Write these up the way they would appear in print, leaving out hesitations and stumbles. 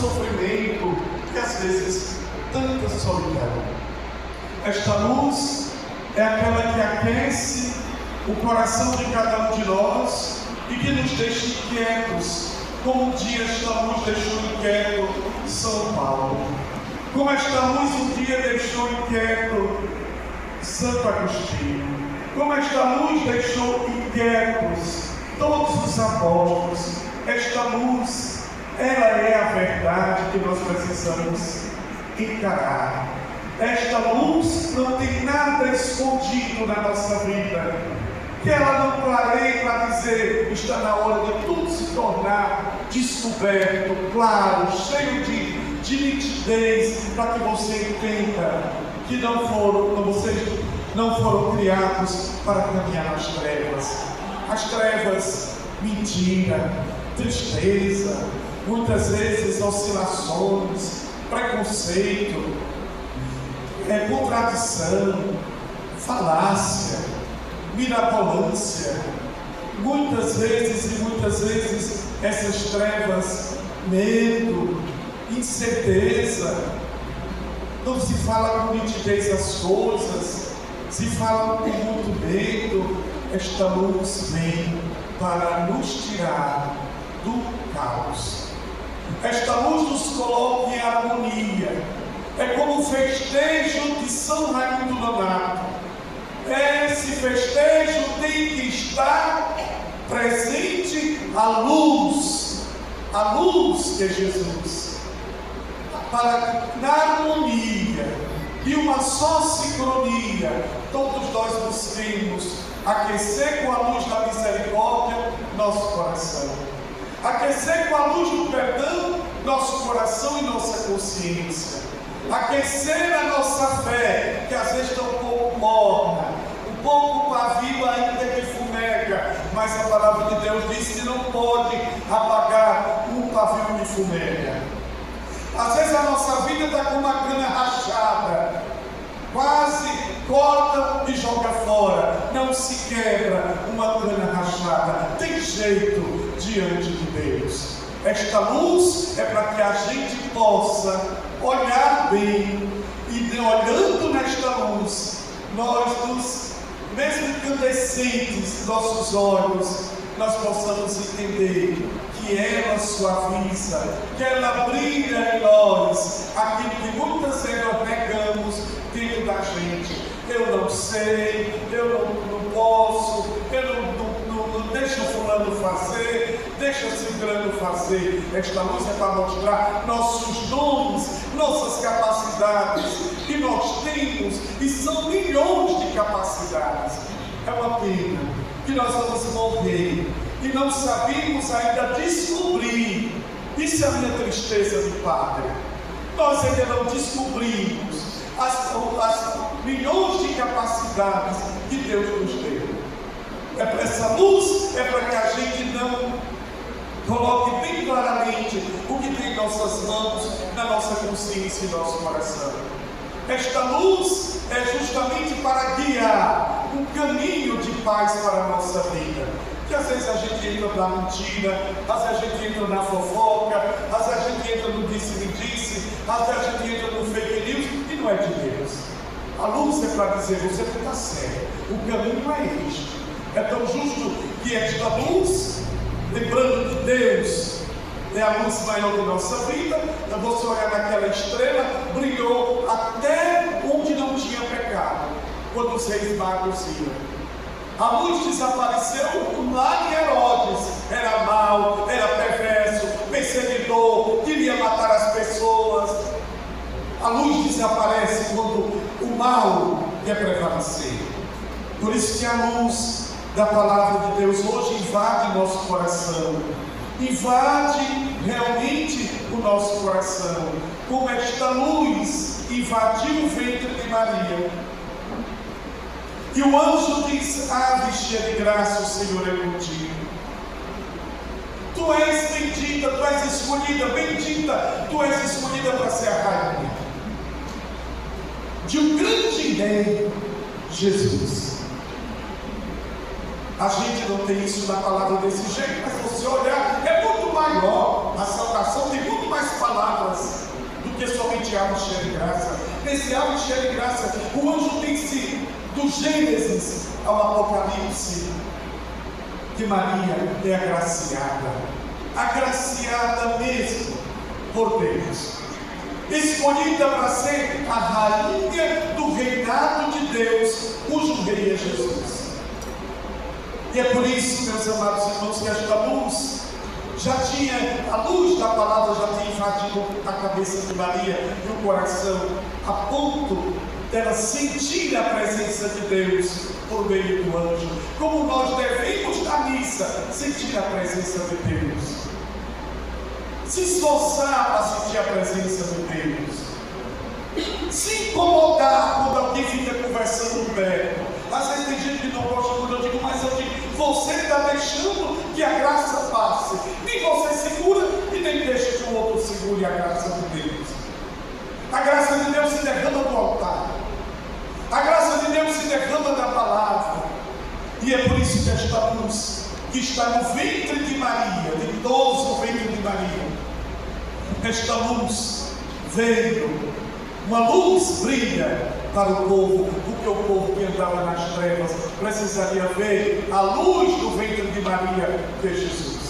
sofrimento e às vezes tanta solidão. Esta luz é aquela que aquece o coração de cada um de nós e que nos deixa inquietos, como um dia esta luz deixou inquieto São Paulo, como esta luz um dia deixou inquieto Santo Agostinho, como esta luz deixou inquietos todos os apóstolos. Esta luz, ela é a verdade que nós precisamos encarar. Esta luz não tem nada escondido na nossa vida, que ela não clareie para dizer, está na hora de tudo se tornar descoberto, claro, cheio de nitidez, para que você entenda que vocês não foram criados para caminhar nas trevas. As trevas, mentira, tristeza, muitas vezes oscilações, preconceito, contradição, falácia, mirabolância. Muitas vezes essas trevas, medo, incerteza, não se fala com nitidez as coisas, se fala com muito medo. Esta luz vem para nos tirar do caos. Esta luz nos coloca em harmonia. É como o festejo de São Raimundo Nonato. Esse festejo tem que estar presente a luz que é Jesus, para na harmonia e uma só sincronia, todos nós busquemos aquecer com a luz da misericórdia nosso coração, aquecer com a luz do perdão nosso coração e nossa consciência, aquecer a nossa fé, que às vezes está um pouco morna, um pouco pavio ainda que fumega, mas a palavra de Deus diz que não pode apagar um pavio que fumega. Às vezes a nossa vida está com uma cana rachada, quase corta e joga fora, não se quebra uma cana rachada, tem jeito diante de Deus. Esta luz é para que a gente possa olhar bem e, olhando nesta luz, nós, mesmo incandescentes, nossos olhos, nós possamos entender que ela suaviza, que ela brilha em nós, aquilo que muitas vezes nós negamos dentro da gente. Eu não sei, eu não posso, eu não deixa o fulano fazer, deixa o ciclano fazer. Esta luz é para mostrar nossos dons, nossas capacidades que nós temos, e são milhões de capacidades. É uma pena que nós vamos morrer e não sabemos ainda descobrir. Isso é a minha tristeza de padre. Nós ainda não descobrimos as milhões de capacidades que Deus nos deu. É para essa luz, é para que a gente não coloque bem claramente o que tem em nossas mãos, na nossa consciência e nosso coração. Esta luz é justamente para guiar um caminho de paz para a nossa vida. Que às vezes a gente entra na mentira, às vezes a gente entra na fofoca, às vezes a gente entra no disse-me-disse, às vezes a gente entra no fake news, e não é de Deus. A luz é para dizer, você não está certo, o caminho é este. É tão justo que esta luz, lembrando que Deus é a luz maior da nossa vida, então você olhar naquela estrela, brilhou até onde não tinha pecado, quando os reis magos iam. A luz desapareceu lá em Herodes, era mau, era perverso, perseguidor, queria matar as pessoas. A luz desaparece quando o mal quer prevalecer. Por isso que a luz da palavra de Deus hoje invade nosso coração, invade realmente o nosso coração, como esta luz invadiu o ventre de Maria. E o anjo diz, ave cheia de graça, o Senhor é contigo. Tu és bendita, tu és escolhida, bendita, tu és escolhida para ser a rainha de um grande rei, Jesus. A gente não tem isso na palavra desse jeito, mas se você olhar, é muito maior. A salvação tem muito mais palavras do que somente água cheia de graça. Nesse água cheia de graça, o anjo disse do Gênesis ao Apocalipse que Maria é agraciada mesmo por Deus, escolhida para ser a rainha do reinado de Deus, cujo rei é Jesus. E é por isso, meus amados irmãos, que esta luz a luz da palavra já tinha invadido a cabeça de Maria e o coração, a ponto dela sentir a presença de Deus por meio do anjo, como nós devemos na missa sentir a presença de Deus, se esforçar para sentir a presença de Deus, se incomodar quando alguém fica conversando perto. Às vezes tem gente que não gosta quando eu digo, mas eu digo, você está deixando que a graça passe, nem você segura e nem deixa que o outro segure a graça de Deus. A graça de Deus se derrama do altar, a graça de Deus se derrama da palavra, e é por isso que esta luz que está no ventre de Maria, ditoso o ventre de Maria, esta luz veio, uma luz brilha para o povo, porque o povo que andava nas trevas precisaria ver a luz do ventre de Maria, que é Jesus.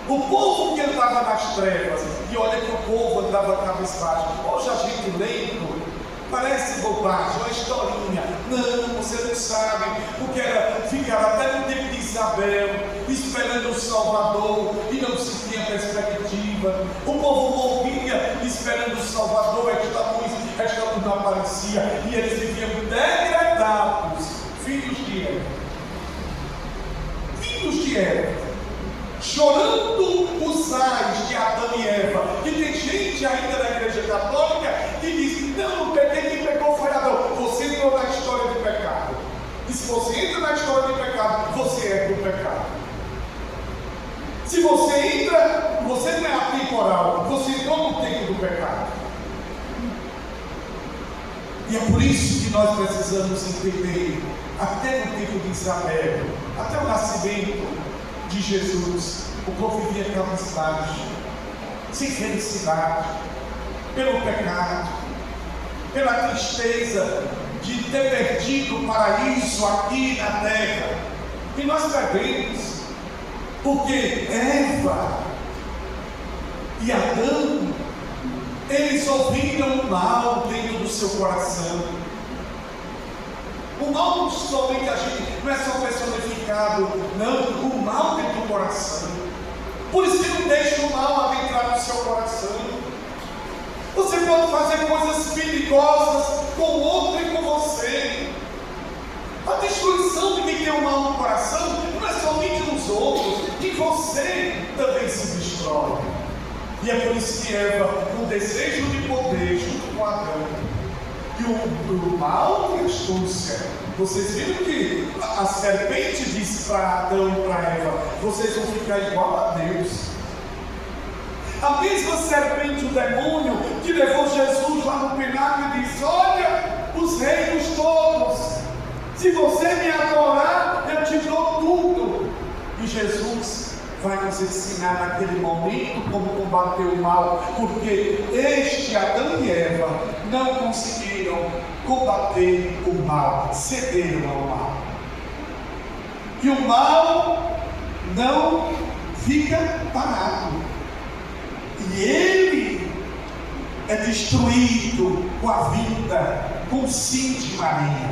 O povo que andava nas trevas, e olha que o povo andava cabisbaixo. Hoje a gente lendo, parece bobagem, uma historinha. Não, você não sabe, porque era ficar até no tempo de Isabel, esperando o Salvador, e não se tinha perspectiva. O povo morria esperando o Salvador, esta luz não aparecia, e eles viviam degradados, filhos de Eva, chorando os ais de Adão e Eva. E tem gente ainda na igreja católica que diz, não, o pequeno que pecou foi Adão. Você entrou na história de pecado, e se você entra na história de pecado, você é do pecado. Se você entra, você não é atemporal, você entrou no tempo do pecado. E é por isso que nós precisamos entender, até no tempo de Isabel, até o nascimento de Jesus, o povo vivia cabisbaixo, sem felicidade, pelo pecado, pela tristeza de ter perdido o paraíso aqui na terra. E nós perdemos, porque Eva e Adão, eles ouviram o mal dentro do seu coração. O mal somente a gente, não é só personificado, não, o mal dentro do coração. Por isso que não deixa o mal adentrar no seu coração. Você pode fazer coisas perigosas com o outro e com você. A destruição de quem tem o mal no coração não é somente nos outros, e você também se destrói. E é por isso que Eva, com desejo de poder, junto com Adão, e o mal e a astúcia. Vocês viram que a serpente disse para Adão e para Eva, vocês vão ficar igual a Deus. A mesma serpente, o demônio, que levou Jesus lá no pináculo e disse, olha, os reinos todos, se você me adorar, eu te dou tudo. E Jesus vai nos ensinar naquele momento como combater o mal, porque este Adão e Eva não conseguiram combater o mal, cederam ao mal. E o mal não fica parado, e ele é destruído com a vinda, com o sim de Maria.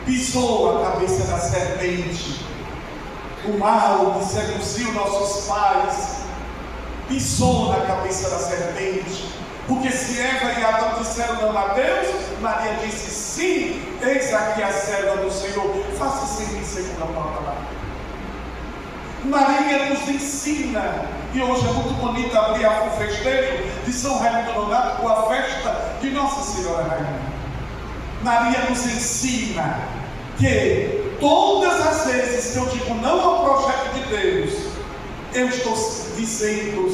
Pisou a cabeça da serpente. O mal que seduziu nossos pais pisou na cabeça da serpente, porque se Eva e Adão disseram não a Deus, Maria disse sim, eis aqui a serva do Senhor, faça-se em mim segundo a palavra. Maria nos ensina, e hoje é muito bonito abrir o festejo de São Raimundo Nonato com a festa de Nossa Senhora Rainha. Maria nos ensina que todas as vezes que eu digo não ao projeto de Deus, eu estou dizendo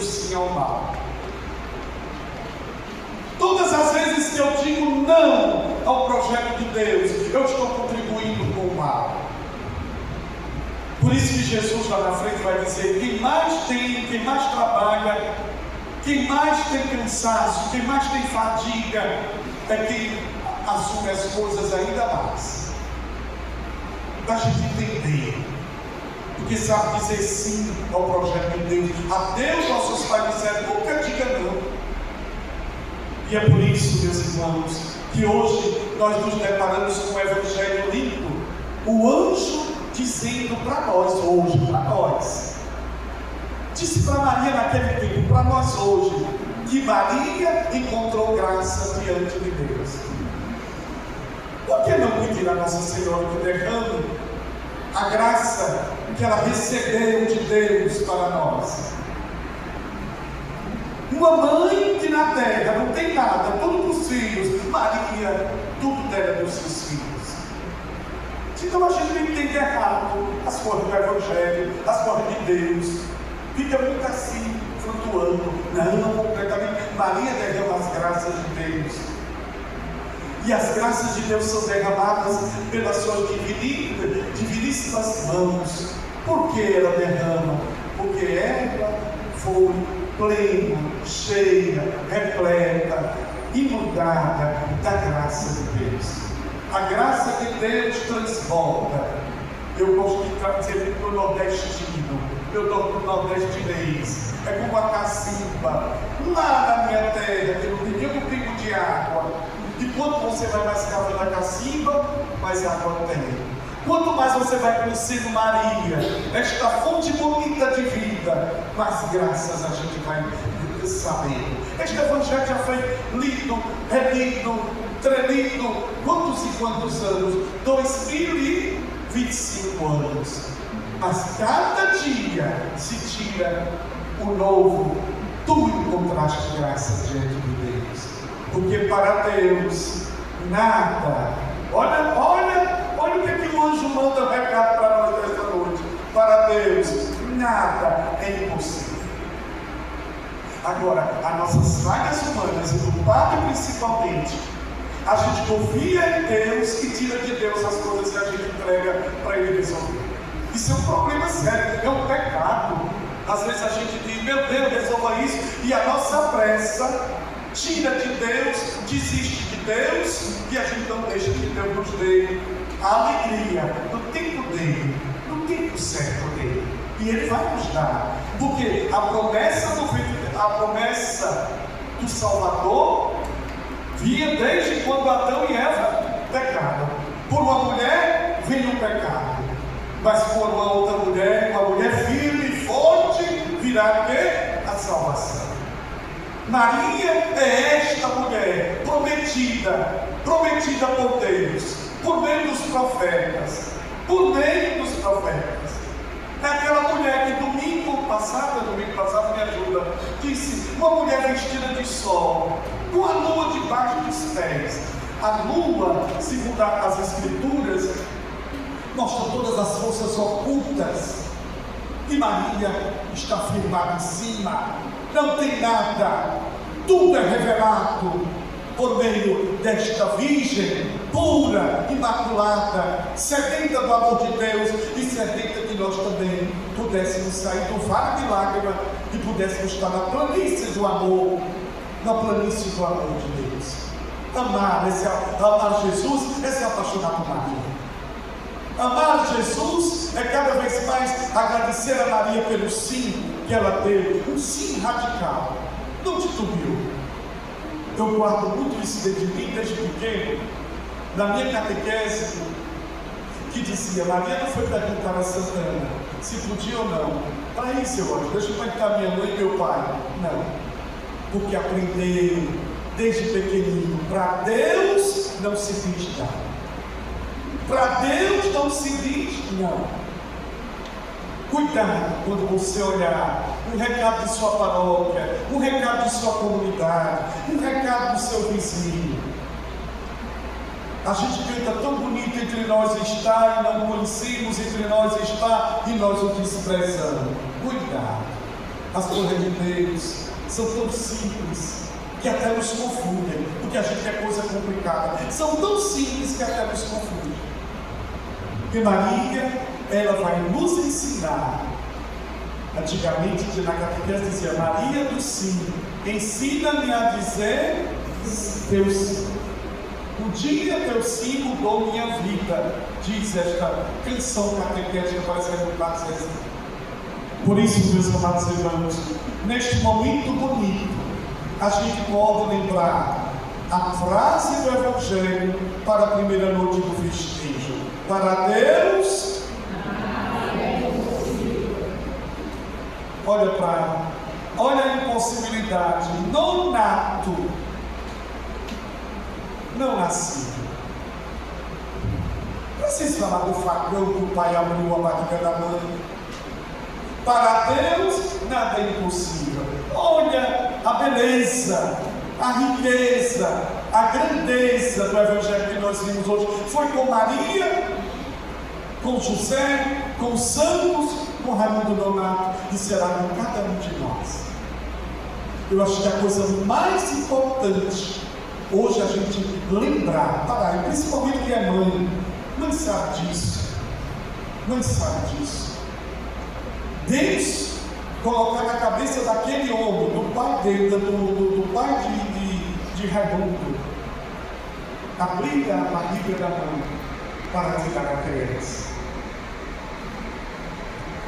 sim ao mal. Todas as vezes que eu digo não ao projeto de Deus, eu estou contribuindo com o mal. Por isso que Jesus lá na frente vai dizer: quem mais tem, quem mais trabalha, quem mais tem cansaço, quem mais tem fadiga, é quem assume as coisas ainda mais. Para a gente entender, porque sabe dizer sim ao projeto de Deus. A Deus nossos pais disseram: nunca diga não. E é por isso, meus irmãos, que hoje nós nos deparamos com o Evangelho limpo. O anjo dizendo para nós hoje, para nós, disse para Maria naquele tempo, para nós hoje, que Maria encontrou graça diante de Deus. Por que não pedir a Nossa Senhora que derrame a graça que ela recebeu de Deus para nós? Uma mãe que na terra não tem nada, tudo para os filhos. Maria, tudo dela dos seus filhos. Então a gente entende errado as coisas do Evangelho, as coisas de Deus. Fica muito assim, flutuando. Não, completamente. Maria derrama as graças de Deus. E as graças de Deus são derramadas pelas suas diviníssimas mãos. Por que ela derrama? Porque ela foi plena, cheia, repleta, inundada da graça de Deus. A graça de Deus transborda. Eu gosto de dizer para o nordestino, eu dou para o nordestinês, é como a cacimba, lá na minha terra, que não tem nenhum pingo de água. E quanto você vai mais cavando a cacimba, mais água tem. Quanto mais você vai conhecendo Maria, esta fonte bonita de vida, mais graças a gente vai saber. Este Evangelho já foi lido, relido, trelido, quantos e quantos anos? 2025 anos. Mas cada dia se tira o novo. Tu encontraste graça diante de Deus. Porque para Deus nada. Olha o que o anjo manda recado para nós nesta noite. Para Deus nada é impossível. Agora, as nossas falhas humanas e do Padre principalmente, a gente confia em Deus e tira de Deus as coisas que a gente entrega para Ele resolver. Isso é um problema sério, é um pecado. Às vezes a gente diz: meu Deus, resolva isso, e a nossa pressa tira de Deus, desiste de Deus, e a gente não deixa que Deus nos dê a alegria no tempo dele, no tempo certo dele. E Ele vai nos dar, porque a promessa do Salvador vinha desde quando Adão e Eva pecaram. Por uma mulher veio o pecado, mas por uma outra mulher, uma mulher firme e forte, virá o quê? A salvação. Maria é esta mulher prometida por Deus, por meio dos profetas, É aquela mulher que domingo passado me ajuda, disse, uma mulher vestida de sol, com a lua debaixo dos pés. A lua, segundo as Escrituras, mostra todas as forças ocultas, e Maria está firmada em cima, não tem nada, tudo é revelado por meio desta virgem pura, imaculada, sedenta do amor de Deus e sedenta que nós também pudéssemos sair do vale de lágrimas e pudéssemos estar na planície do amor, de Deus. Amar Jesus é se apaixonar por Maria. Amar Jesus é cada vez mais agradecer a Maria pelo sim que ela teve, um sim radical, não titubeou. Eu guardo muito isso dentro de mim desde pequeno, na minha catequese, que dizia: Maria não foi perguntar a Santana se podia ou não. Para isso, eu acho, deixa eu perguntar minha mãe e meu pai. Não, porque aprendeu desde pequenino, para Deus não se diz não. Para Deus não se diz não. Cuidado quando você olhar um recado de sua paróquia, um recado de sua comunidade, um recado do seu vizinho. A gente canta tão bonito: entre nós está, e não conhecemos, entre nós está, e nós o desprezamos. Cuidado, as coisas de Deus são tão simples que até nos confundem, porque a gente quer coisa complicada. São tão simples que até nos confundem. E Maria ela vai nos ensinar. Antigamente, na catequese dizia: Maria do Sim, ensina-me a dizer teu sim. Um dia teu sim mudou minha vida, diz esta canção catequética, parece que é do Padre Zezé. Por isso, meus amados irmãos, neste momento bonito, a gente pode lembrar a frase do Evangelho para a primeira noite do festejo: para Deus. Olha a impossibilidade, não nato, não nascido. Preciso falar do facão que o pai abriu a barriga da mãe. Para Deus, nada é impossível. Olha a beleza, a riqueza, a grandeza do Evangelho que nós vimos hoje. Foi com Maria, com José, com os santos, com Raimundo Nonato, e será com cada um de nós. Eu acho que a coisa mais importante hoje é a gente lembrar, parar, principalmente quem é mãe sabe disso. Mãe sabe disso. Deus colocar na cabeça daquele homem, do pai dele, do pai de Raimundo, abrir a barriga da mãe para tirar a criança.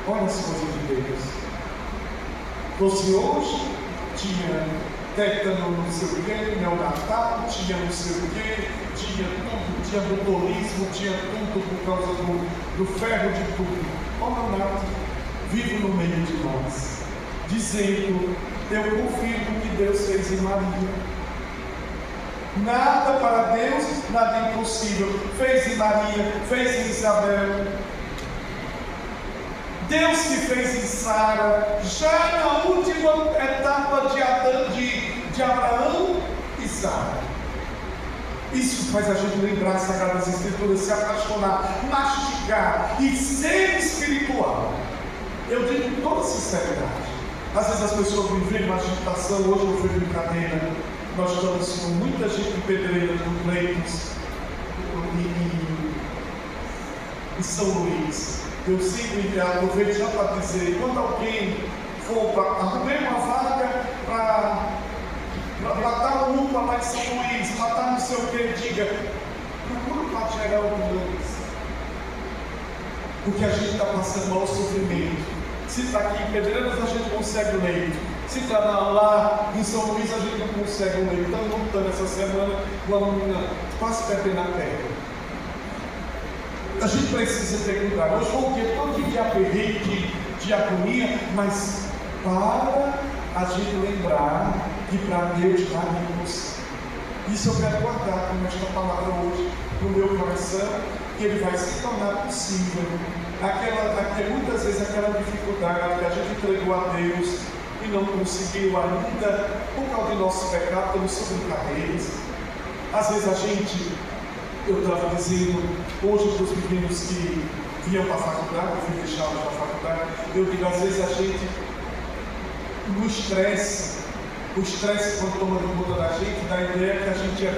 Olha as coisas de Deus. Fosse hoje, tinha tétano não sei o quê, neonatal, tinha não sei o quê, tinha tudo, tinha botulismo, tinha tudo por causa do ferro de tudo. O neonato vive no meio de nós, dizendo: eu confio no que Deus fez em Maria. Nada para Deus, nada é impossível. Fez em Maria, fez em Isabel. Deus que fez em Sara, já na última etapa de Abraão e Sara. Isso faz a gente lembrar as Sagradas Escrituras, se apaixonar, mastigar e ser espiritual. Eu digo com toda sinceridade. Às vezes as pessoas me veem uma agitação. Hoje eu fui brincadeira. Nós estamos com muita gente em Pedreira, no Leitos, em São Luís. Eu sempre aproveito já para dizer: quando alguém for para arrumar uma vaga para dar um UPA lá em São Luís, para dar não sei o que, diga: procura o Padre Geraldo Nunes, porque a gente está passando mau sofrimento. Se está aqui em Pedreiras, a gente consegue o leito. Se está lá em São Luís, a gente não consegue o leito. Estamos lutando essa semana com uma menina quase perdendo a perna. A gente precisa ter cuidado. Hoje foi um dia todo de aperreio, de agonia, mas para a gente lembrar que para Deus nada é impossível. Isso eu quero guardar com esta palavra hoje no meu coração, que ele vai se tornar possível. Muitas vezes aquela dificuldade que a gente entregou a Deus e não conseguiu ainda, por causa do nosso pecado, pelos sobrecarregos. Às vezes eu estava dizendo hoje para os meninos que vinham para a faculdade, eu fui deixá-los para a faculdade, eu digo: às vezes a gente, no estresse, o estresse quando toma de conta da gente, dá a ideia que a gente é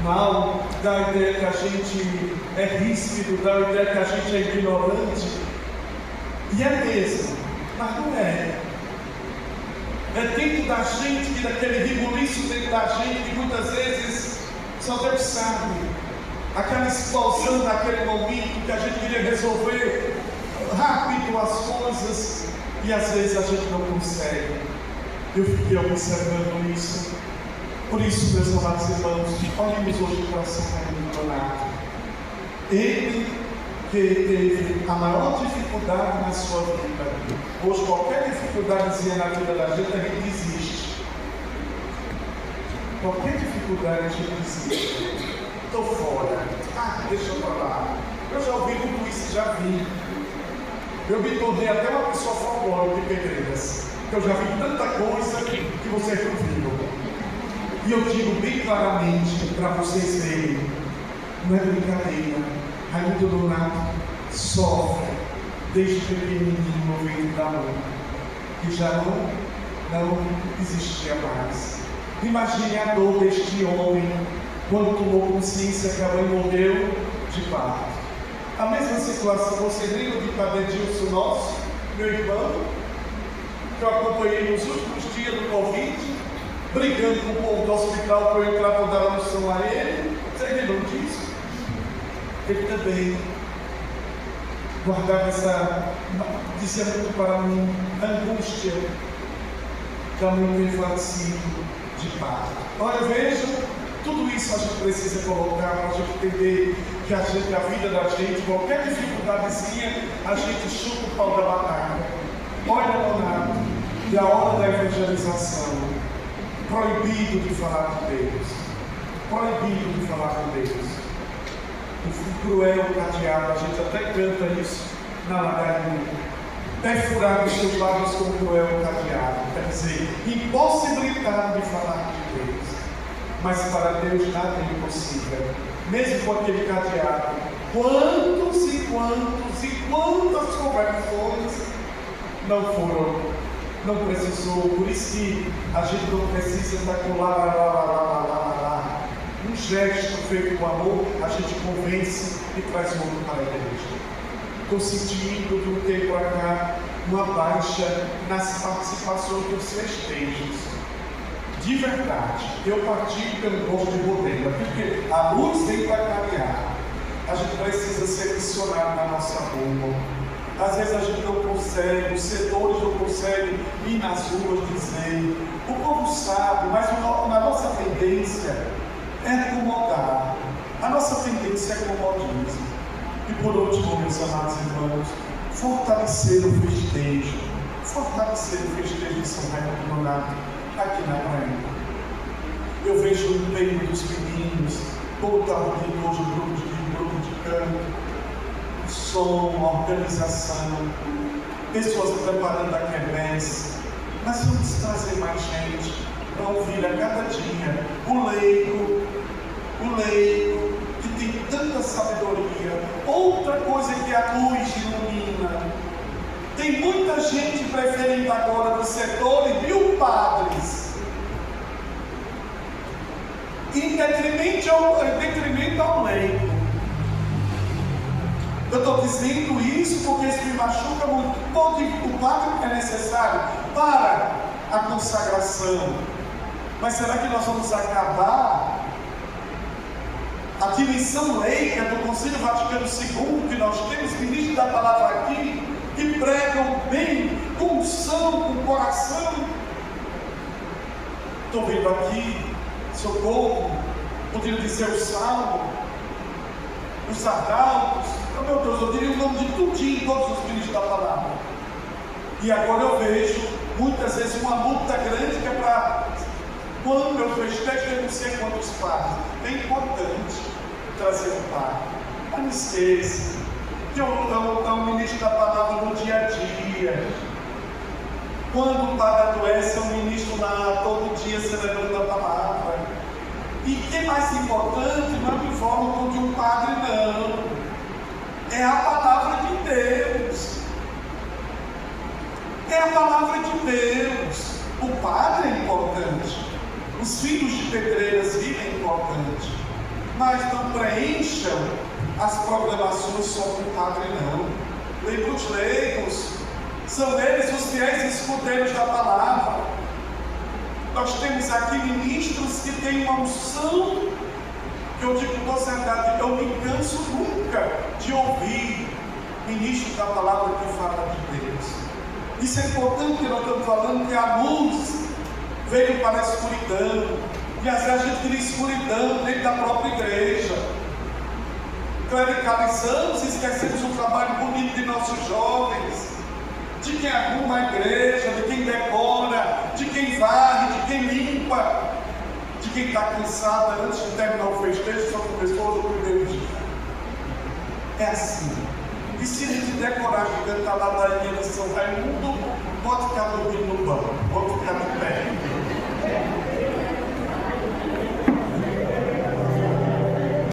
mal, dá a ideia que a gente é ríspido, dá a ideia que a gente é ignorante. E é mesmo, mas não é. É dentro da gente, que daquele ribuliço dentro da gente, que muitas vezes só Deus sabe. Aquela explosão naquele momento que a gente queria resolver rápido as coisas e às vezes a gente não consegue. Eu fiquei observando isso. Por isso, meus amados irmãos, olhemos hoje para São Raimundo Nonato. Ele que teve a maior dificuldade na sua vida. Hoje, qualquer dificuldadezinha na vida da gente, a gente desiste. Qualquer dificuldade a gente desiste. Estou fora. Deixa eu falar. Eu já ouvi tudo isso, já vi. Eu me tornei até uma pessoa folclórica de Pedreiras. Eu já vi tanta coisa que vocês não viram. E eu digo bem claramente para vocês verem, não é brincadeira. Raimundo Nonato sofre desde pequenininho no ventre da mãe, que já não existia mais. Imagine a dor deste homem quando tomou consciência que a mãe morreu de parto. A mesma situação, você lembra de Padre Edilson nosso, meu irmão, que eu acompanhei nos últimos dias do Covid, brigando com o povo do hospital para eu entrar para dar a unção a ele. Vocês lembram disso? Ele também guardava essa, dizia muito para mim, angústia da mãe infantile de parto. Olha, veja, tudo isso a gente precisa colocar para a gente entender que a vida da gente, qualquer dificuldadezinha, a gente chuta o pau da batata. Olha, Leonardo, e a hora da evangelização, proibido de falar de Deus, proibido de falar de Deus. O cruel cadeado, a gente até canta isso na ladainha. Perfurar os seus lábios com o cruel cadeado, quer dizer, impossibilitado de falar de Deus. Mas para Deus nada é impossível. Mesmo com aquele cadeado, quantas conversões não foram, não precisou. Por isso que a gente não precisa estar com lá. Um gesto feito com amor, a gente convence e traz o outro para a igreja. Estou sentindo de um tempo para cá uma baixa nas participações dos festejos. De verdade, eu partilho pelo gosto de rodeio, porque a luz vem para clarear. A gente precisa ser missionário na nossa rua. Às vezes a gente não consegue, os setores não conseguem ir nas ruas dizer. O povo sabe, mas a nossa tendência é acomodar. A nossa tendência é comodismo. E por último, meus amados irmãos, fortalecer o festejo. Fortalecer o festejo de São Raimundo Nonato aqui na Paraíba. Eu vejo o empenho dos meninos, todo harmonioso, grupo de canto, som, organização, pessoas preparando a quermesse. Mas vamos trazer mais gente para ouvir a cada dia o leigo que tem tanta sabedoria. Outra coisa que a luz ilumina. Tem muita gente preferindo agora do setor e 1000 padres, em detrimento ao leigo. Eu estou dizendo isso porque isso me machuca muito. O padre é necessário para a consagração. Mas será que nós vamos acabar a dimensão leiga do Concílio Vaticano II, que nós temos ministros da palavra aqui, que pregam bem, com unção, com coração? Estou vendo aqui, Socorro, poderia dizer o Salmo, os Adaltos, oh, meu Deus, eu diria o nome de tudinho, todos os ministros da palavra. E agora eu vejo, muitas vezes, uma multa grande que é para, quando eu festejo, eu não sei quantos padres. É importante trazer o padre, mas não esqueça que é o ministro da palavra no dia a dia. Quando o padre adoece, é o ministro lá todo dia celebrando a palavra. E o que é mais importante, não é a forma de um padre, não. É a palavra de Deus. É a palavra de Deus. O padre é importante. Os filhos de pedreiras é importante. Mas não preencham as programações só com o padre, não. Lembra os leigos. São eles os fiéis escudeiros da palavra. Nós temos aqui ministros que têm uma unção, que eu digo com verdade, eu me canso nunca de ouvir ministros da palavra que falam de Deus. Isso é importante, que nós estamos falando que a luz veio para a escuridão, e às vezes a gente cria escuridão dentro da própria igreja. Clericalizamos e esquecemos o trabalho bonito de nossos jovens, de quem arruma a igreja, de quem decora, de quem varre, de quem limpa, de quem está cansado antes de terminar o festejo, só começou no primeiro dia. É assim. E se a gente der coragem de cantar lá da linha de São Raimundo, pode ficar dormindo no banco, pode ficar no pé.